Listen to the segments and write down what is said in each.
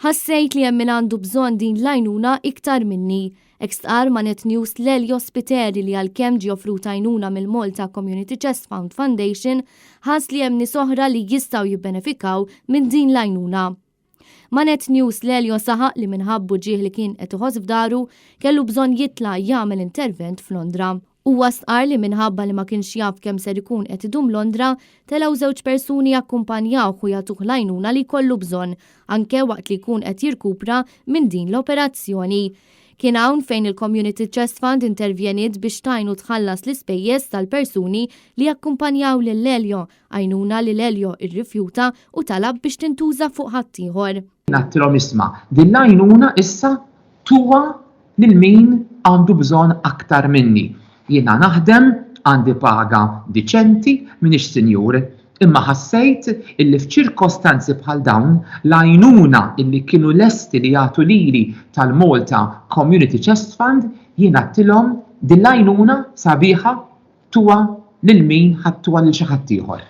Ħassejt li hemm min għandu bżonn din l-għajnuna iktar minni. Stqarr ma' Net News Lelio Spiteri li għalkemm ġie offrut għajnuna mill-Malta Community Chestfund Foundation ħass li hemm nies oħra li jistgħu jibbenefikaw minn din l-għajnuna. Ma' Net News Lelio saħaq li minħabbu ġieħ li kien qed iħoss f'daru kellu bżonn jitla' jagħmel intervent f'Londra. Huwa stqarr li minħabba li ma kienx jaf kemm ser ikun qed idum Londra, telgħu żewġ persuni jakkumpanjawh u jagħtuh l-għajnuna li jkollu bżonn anke waqt li jkun qed jirkupra minn din l-operazzjoni. Kien hawn fejn il-Community Chestfund intervjeniet biex tajnu tħallas l-ispejjeż tal-persuni li jakkumpanjaw lil Lelio, għajnuna li Lelio irrifjuta u talab biex tintuża fuq ħaddieħor. Nattilhom isma' din l-għajnuna issa tuwa lil min għandu bżonn aktar minni. Jiena naħdem, għandi paga diċenti, m'iniex sinjur, imma ħassejt illi f'ċirkostanzi bħal dawn l-għajnuna illi kienu lesti li jagħtu lili tal-Malta Community Chestfund jiena għattilhom din l-għajnuna sabiħa tuwa lil min ħattuha lil xi ħadd ieħor.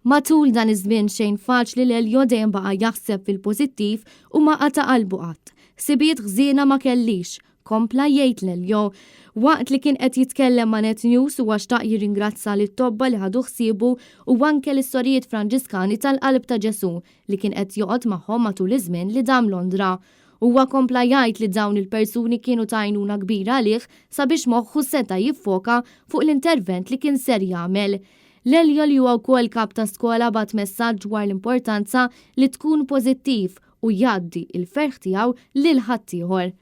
Matul dan iż-żmien xejn faċli Lelio dejjem baqa' jaħseb fil-pożittiv u ma qata' qalbu qatt. Sibiet ħżiena ma kellix, kompla jgħid Lelio. Waqt li kien qed jitkellem ma' Net News huwa xtaq jirringrazza lit-tobba li ħadu ħsiebu u anke l-istorjiet Franġiskani tal-Qalb ta' Ġesu li kien qed joqgħod magħhom matul iż-żmien li dam Londra. Huwa kompla jgħid li dawn il-persuni kienu ta' għajnuna kbira għalih sabiex moħħu seta' jiffoka fuq l-intervent li kien ser jagħmel. Lelio li huwa wkoll kap ta' skola bagħat messaġġ dwar l-importanza li tkun pożittiv u jgħaddi il-ferħ tiegħu lil ħaddieħor.